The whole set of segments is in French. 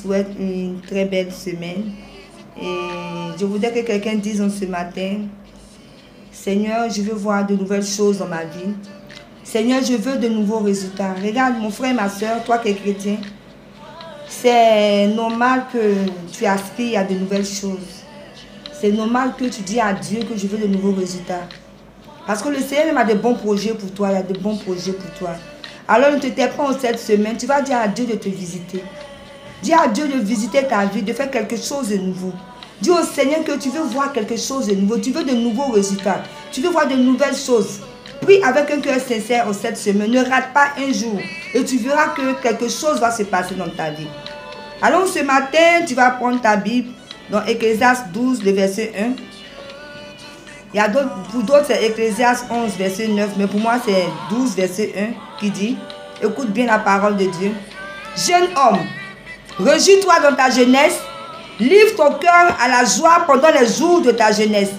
souhaite une très belle semaine. Et je voudrais que quelqu'un dise en ce matin, Seigneur, je veux voir de nouvelles choses dans ma vie. Seigneur, je veux de nouveaux résultats. Regarde, mon frère et ma soeur, toi qui es chrétien, c'est normal que tu aspires à de nouvelles choses. C'est normal que tu dis à Dieu que je veux de nouveaux résultats. Parce que le Seigneur a de bons projets pour toi, il a de bons projets pour toi. Alors ne te tais pas en cette semaine, tu vas dire à Dieu de te visiter. Dis à Dieu de visiter ta vie, de faire quelque chose de nouveau. Dis au Seigneur que tu veux voir quelque chose de nouveau, tu veux de nouveaux résultats, tu veux voir de nouvelles choses. Prie avec un cœur sincère en cette semaine, ne rate pas un jour et tu verras que quelque chose va se passer dans ta vie. Alors ce matin, tu vas prendre ta Bible dans Ecclésiaste 12, le verset 1. Il y a pour d'autres, c'est Ecclésiaste 11, verset 9, mais pour moi, c'est 12, verset 1 qui dit, écoute bien la parole de Dieu. Jeune homme, réjouis-toi dans ta jeunesse, livre ton cœur à la joie pendant les jours de ta jeunesse.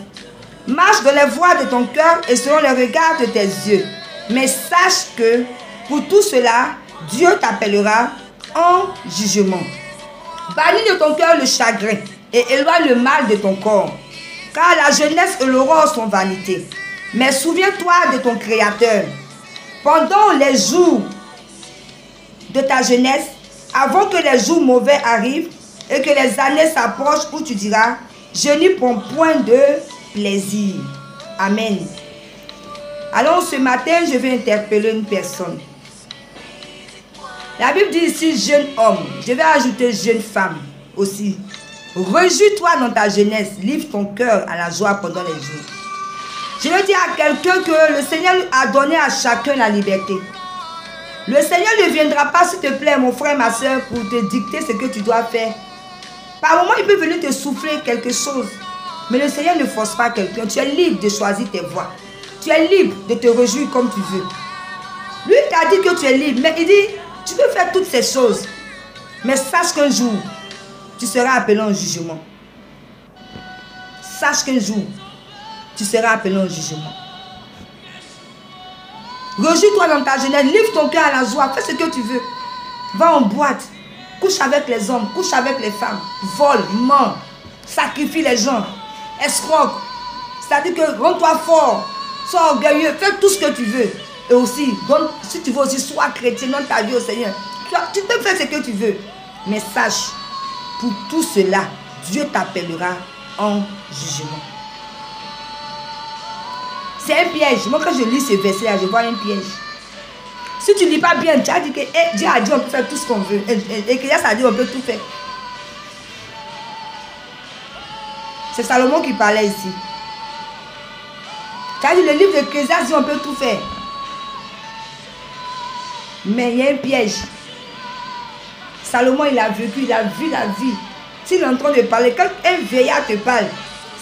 Marche dans les voies de ton cœur et selon les regards de tes yeux. Mais sache que pour tout cela, Dieu t'appellera en jugement. Bannis de ton cœur le chagrin et éloigne le mal de ton corps. Car la jeunesse et l'aurore sont vanité. Mais souviens-toi de ton Créateur. Pendant les jours de ta jeunesse, avant que les jours mauvais arrivent et que les années s'approchent où tu diras, je n'y prends point de plaisir. Amen. Alors ce matin, je vais interpeller une personne. La Bible dit ici jeune homme. Je vais ajouter jeune femme aussi. Réjouis-toi dans ta jeunesse, livre ton cœur à la joie pendant les jours. Je veux dire à quelqu'un que le Seigneur a donné à chacun la liberté. Le Seigneur ne viendra pas, s'il te plaît, mon frère, ma soeur, pour te dicter ce que tu dois faire. Par moment, il peut venir te souffler quelque chose. Mais le Seigneur ne force pas quelqu'un. Tu es libre de choisir tes voies. Tu es libre de te réjouir comme tu veux. Lui, il t'a dit que tu es libre. Mais il dit, tu peux faire toutes ces choses. Mais sache qu'un jour, tu seras appelé en jugement. Sache qu'un jour, tu seras appelé en jugement. Réjouis-toi dans ta jeunesse, livre ton cœur à la joie, fais ce que tu veux. Va en boîte, couche avec les hommes, couche avec les femmes, vole, mens, sacrifie les gens, escroque. C'est-à-dire que rends-toi fort, sois orgueilleux, fais tout ce que tu veux. Et aussi, donc, si tu veux aussi, sois chrétien, donne ta vie au Seigneur. Tu peux faire ce que tu veux. Mais sache, pour tout cela, Dieu t'appellera en jugement. C'est un piège. Moi, quand je lis ce verset-là, je vois un piège. Si tu ne lis pas bien, tu as dit que Dieu a dit on peut faire tout ce qu'on veut. Et que ça a dit on peut tout faire. C'est Salomon qui parlait ici. Tu as dit le livre de Ecclésiaste dit on peut tout faire. Mais il y a un piège. Salomon, il a vécu, il a vu la vie. S'il est en train de parler, quand un vieillard te parle,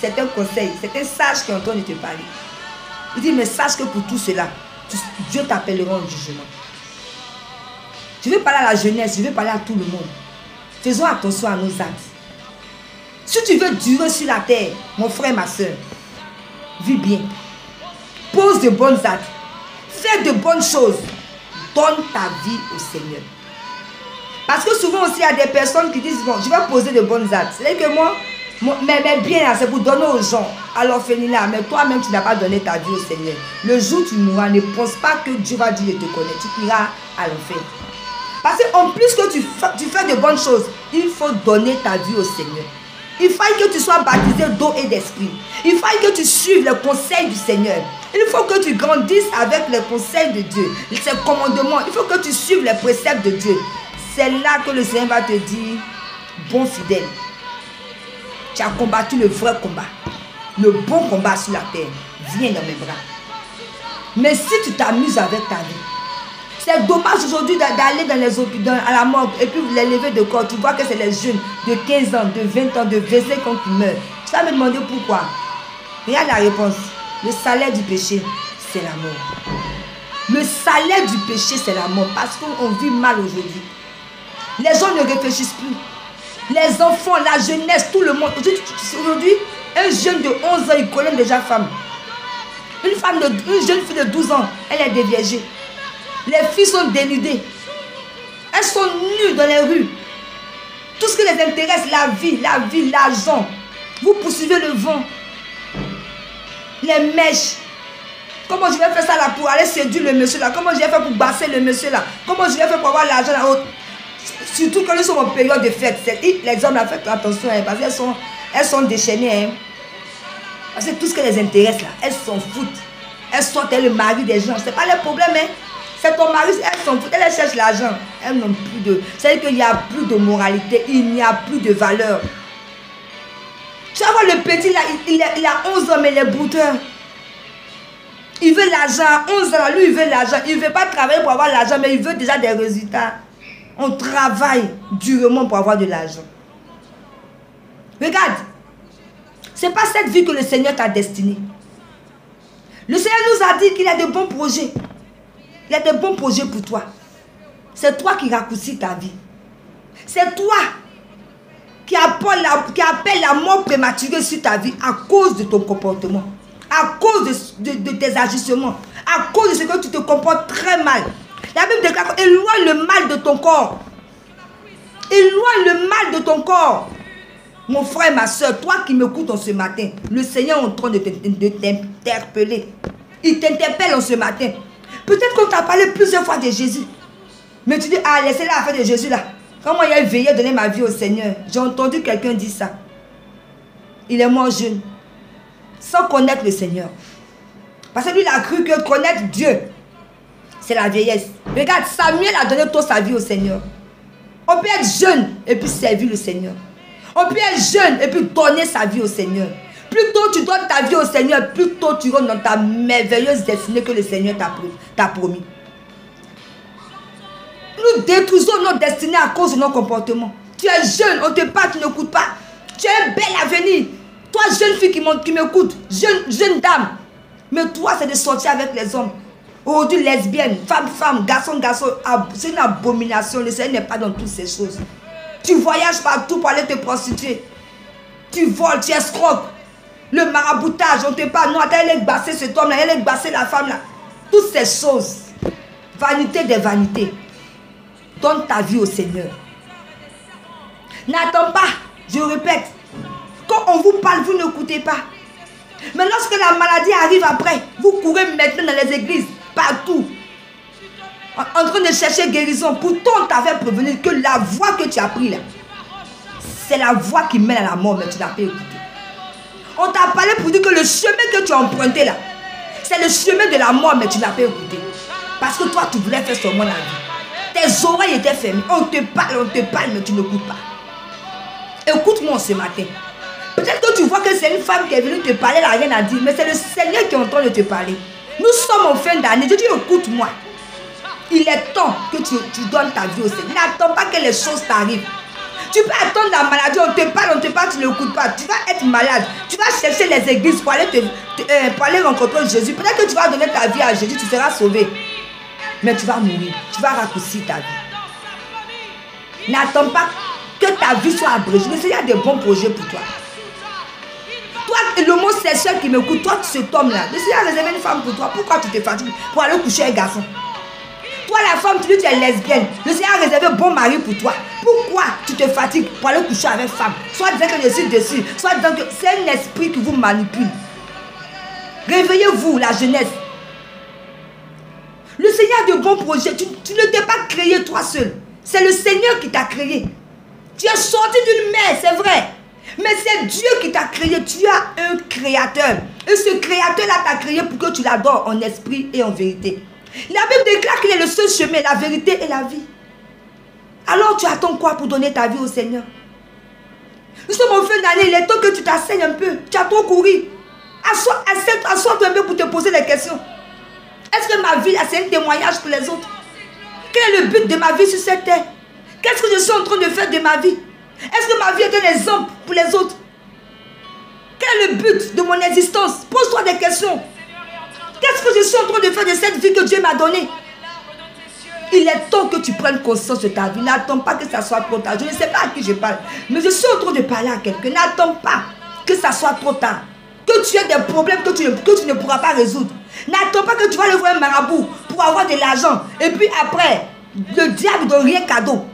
c'est un conseil, c'est un sage qui est en train de te parler. Il dit, mais sache que pour tout cela, Dieu t'appellera en jugement. Je vais parler à la jeunesse, je vais parler à tout le monde. Faisons attention à nos actes. Si tu veux durer sur la terre, mon frère, ma soeur, vis bien. Pose de bonnes actes. Fais de bonnes choses. Donne ta vie au Seigneur. Parce que souvent aussi, il y a des personnes qui disent, bon, je vais poser de bonnes actes. C'est-à-dire que moi, mais bien, c'est pour donner aux gens, à l'orphelinat. Mais toi-même, tu n'as pas donné ta vie au Seigneur. Le jour où tu mourras, ne pense pas que Dieu va dire, je te connais. Tu iras à l'enfer. Parce qu'en plus que tu fais de bonnes choses, il faut donner ta vie au Seigneur. Il faut que tu sois baptisé d'eau et d'esprit. Il faut que tu suives les conseils du Seigneur. Il faut que tu grandisses avec les conseils de Dieu, ses commandements. Il faut que tu suives les préceptes de Dieu. C'est là que le Seigneur va te dire, bon fidèle, tu as combattu le vrai combat, le bon combat sur la terre. Viens dans mes bras. Mais si tu t'amuses avec ta vie, c'est dommage aujourd'hui d'aller dans les hôpitaux, à la morgue, et puis les lever de corps. Tu vois que c'est les jeunes de 15 ans, de 20 ans, de 25 ans qui meurent. Tu vas me demander pourquoi. Regarde la réponse. Le salaire du péché, c'est la mort. Le salaire du péché, c'est la mort. Parce qu'on vit mal aujourd'hui. Les gens ne réfléchissent plus. Les enfants, la jeunesse, tout le monde. Aujourd'hui, un jeune de 11 ans, il connaît déjà femme. Une jeune fille de 12 ans, elle est déviégée. Les filles sont dénudées. Elles sont nues dans les rues. Tout ce qui les intéresse, la vie, l'argent. Vous poursuivez le vent. Les mèches. Comment je vais faire ça là pour aller séduire le monsieur là? Comment je vais faire pour basser le monsieur là? Comment je vais faire pour avoir l'argent là? Surtout quand nous sommes en période de fête. Les hommes là, faites attention hein, parce qu'elles sont déchaînées. Hein. Parce que tout ce qui les intéresse là, elles s'en foutent. Elles sont le mari des gens. C'est pas le problème. Hein. C'est ton mari, elles s'en foutent. Elles cherchent l'argent. Elles n'ont plus de... C'est-à-dire qu'il n'y a plus de moralité. Il n'y a plus de valeur. Tu vas voir le petit là, il a 11 ans mais il est brouteur. Il veut l'argent. 11 ans, lui il veut l'argent. Il ne veut pas travailler pour avoir l'argent mais il veut déjà des résultats. On travaille durement pour avoir de l'argent. Regarde. Ce n'est pas cette vie que le Seigneur t'a destinée. Le Seigneur nous a dit qu'il a de bons projets. Il a de bons projets pour toi. C'est toi qui raccourcis ta vie. C'est toi qui appelle la mort prématurée sur ta vie à cause de ton comportement. À cause de tes agissements. À cause de ce que tu te comportes très mal. La Bible déclare, éloigne le mal de ton corps. Éloigne le mal de ton corps. Mon frère, ma soeur, toi qui m'écoutes en ce matin, le Seigneur est en train de t'interpeller. Il t'interpelle en ce matin. Peut-être qu'on t'a parlé plusieurs fois de Jésus. Mais tu dis, ah, laissez la affaire de Jésus là. Quand moi, j'ai veillé à donner ma vie au Seigneur, j'ai entendu quelqu'un dire ça. Il est mort jeune. Sans connaître le Seigneur. Parce que lui, il a cru que connaître Dieu, c'est la vieillesse. Regarde, Samuel a donné toute sa vie au Seigneur. On peut être jeune et puis servir le Seigneur. On peut être jeune et puis donner sa vie au Seigneur. Plus tôt tu donnes ta vie au Seigneur, plus tôt tu rentres dans ta merveilleuse destinée que le Seigneur t'a promis. Nous détruisons notre destinée à cause de nos comportements. Tu es jeune, on te parle, tu n'écoutes pas. Tu as un bel avenir. Toi, jeune fille qui m'écoute, jeune dame. Mais toi, c'est de sortir avec les hommes. Aujourd'hui, lesbienne, femme, garçon, c'est une abomination. Le Seigneur n'est pas dans toutes ces choses. Tu voyages partout pour aller te prostituer. Tu voles, tu escroques. Le maraboutage, on te parle. Non, attends, elle est bassée cet homme-là, elle est bassée la femme-là. Toutes ces choses. Vanité des vanités. Donne ta vie au Seigneur. N'attends pas, je répète. Quand on vous parle, vous n'écoutez pas. Mais lorsque la maladie arrive après, vous courez maintenant dans les églises, partout. En train de chercher guérison. Pourtant, on t'avait prévenu que la voie que tu as prise là, c'est la voie qui mène à la mort, mais tu n'as pas écouté. On t'a parlé pour dire que le chemin que tu as emprunté là, c'est le chemin de la mort, mais tu n'as pas écouté. Parce que toi, tu voulais faire seulement la vie. Tes oreilles étaient fermées. On te parle, mais tu n'écoutes pas. Écoute-moi ce matin. Peut-être que tu vois que c'est une femme qui est venue te parler, elle n'a rien à dire, mais c'est le Seigneur qui est en train de te parler. Nous sommes en fin d'année. Je dis, écoute-moi. Il est temps que tu donnes ta vie au Seigneur. N'attends pas que les choses t'arrivent. Tu peux attendre la maladie, on te parle, tu n'écoutes pas. Tu vas être malade. Tu vas chercher les églises pour aller rencontrer Jésus. Peut-être que tu vas donner ta vie à Jésus, tu seras sauvé. Mais tu vas mourir. Tu vas raccourcir ta vie. N'attends pas que ta vie soit abrégée. Le Seigneur a de bons projets pour toi. Toi, l'homosexuel qui m'écoute, toi, cet homme-là, le Seigneur a réservé une femme pour toi. Pourquoi tu te fatigues pour aller coucher un garçon? Toi, la femme, tu dis que tu es lesbienne. Le Seigneur a réservé un bon mari pour toi. Pourquoi tu te fatigues pour aller coucher avec femme? Soit disant que je suis dessus, soit disant que c'est un esprit qui vous manipule. Réveillez-vous, la jeunesse. Le Seigneur a de bons projets. Tu ne t'es pas créé toi seul. C'est le Seigneur qui t'a créé. Tu es sorti d'une mère, c'est vrai. Mais c'est Dieu qui t'a créé. Tu as un créateur. Et ce créateur-là t'a créé pour que tu l'adores en esprit et en vérité. La Bible déclare qu'il est le seul chemin, la vérité et la vie. Alors tu attends quoi pour donner ta vie au Seigneur? Nous sommes en fin d'année, il est temps que tu t'asseignes un peu. Tu as trop couru. Assois-toi un peu pour te poser des questions. Est-ce que ma vie, c'est un témoignage pour les autres? Quel est le but de ma vie sur cette terre? Qu'est-ce que je suis en train de faire de ma vie? Est-ce que ma vie est un exemple pour les autres? Quel est le but de mon existence? Pose-toi des questions. Qu'est-ce que je suis en train de faire de cette vie que Dieu m'a donnée? Il est temps que tu prennes conscience de ta vie. N'attends pas que ça soit trop tard. Je ne sais pas à qui je parle, mais je suis en train de parler à quelqu'un. N'attends pas que ça soit trop tard. Que tu aies des problèmes que tu ne pourras pas résoudre. N'attends pas que tu vas aller voir un marabout pour avoir de l'argent. Et puis après, le diable ne donne rien cadeau.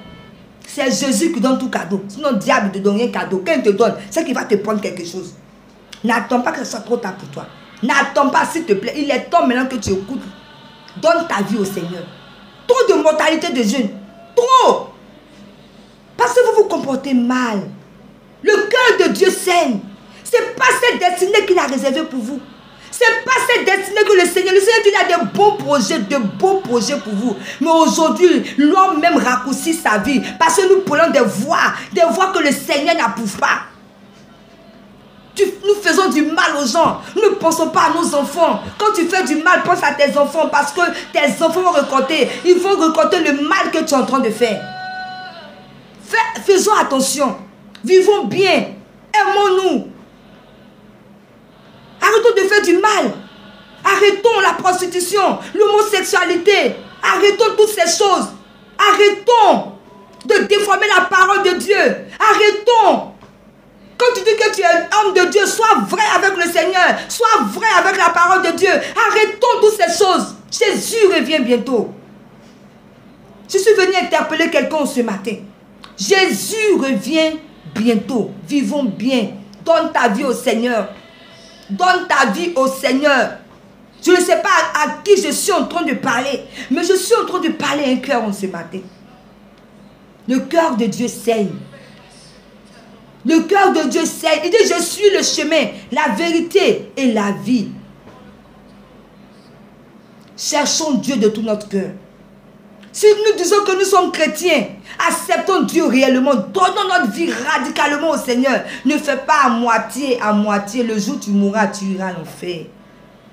C'est Jésus qui donne tout cadeau. Sinon, le diable ne te donne rien cadeau. Quand il te donne, c'est qu'il va te prendre quelque chose. N'attends pas que ce soit trop tard pour toi. N'attends pas, s'il te plaît. Il est temps maintenant que tu écoutes. Donne ta vie au Seigneur. Trop de mortalité de jeunes. Trop. Parce que vous vous comportez mal. Le cœur de Dieu saigne. Ce n'est pas cette destinée qu'il a réservée pour vous. Ce n'est pas cette destinée que le Seigneur dit, il a des beaux projets pour vous. Mais aujourd'hui, l'homme même raccourcit sa vie parce que nous prenons des voies que le Seigneur n'approuve pas. Nous faisons du mal aux gens. Nous ne pensons pas à nos enfants. Quand tu fais du mal, pense à tes enfants parce que tes enfants vont récolter. Ils vont récolter le mal que tu es en train de faire. Faisons attention. Vivons bien. Aimons-nous. Arrêtons de faire du mal. Arrêtons la prostitution, l'homosexualité. Arrêtons toutes ces choses. Arrêtons de déformer la parole de Dieu. Arrêtons. Quand tu dis que tu es un homme de Dieu, sois vrai avec le Seigneur. Sois vrai avec la parole de Dieu. Arrêtons toutes ces choses. Jésus revient bientôt. Je suis venu interpeller quelqu'un ce matin. Jésus revient bientôt. Vivons bien. Donne ta vie au Seigneur. Donne ta vie au Seigneur. Je ne sais pas à qui je suis en train de parler, mais je suis en train de parler à un cœur ce matin. Le cœur de Dieu saigne. Le cœur de Dieu saigne. Il dit, je suis le chemin, la vérité et la vie. Cherchons Dieu de tout notre cœur. Si nous disons que nous sommes chrétiens, acceptons Dieu réellement, donnons notre vie radicalement au Seigneur. Ne fais pas à moitié. Le jour où tu mourras, tu iras à l'enfer.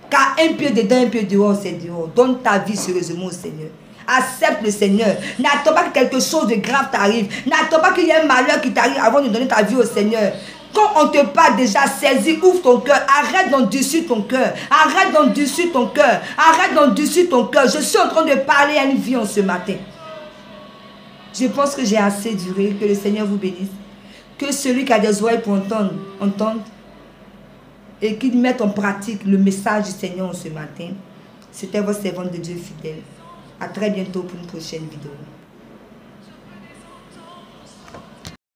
Car un pied dedans, un pied dehors, c'est dehors. Donne ta vie sérieusement au Seigneur. Accepte le Seigneur. N'attends pas que quelque chose de grave t'arrive. N'attends pas qu'il y ait un malheur qui t'arrive avant de donner ta vie au Seigneur. Quand on te parle déjà, saisis, ouvre ton cœur. Arrête d'endurcir ton cœur. Arrête d'endurcir ton cœur. Arrête d'endurcir ton cœur. Je suis en train de parler à une vie en ce matin. Je pense que j'ai assez duré. Que le Seigneur vous bénisse. Que celui qui a des oreilles pour entende. Et qu'il mette en pratique le message du Seigneur en ce matin. C'était votre servante de Dieu fidèle. À très bientôt pour une prochaine vidéo.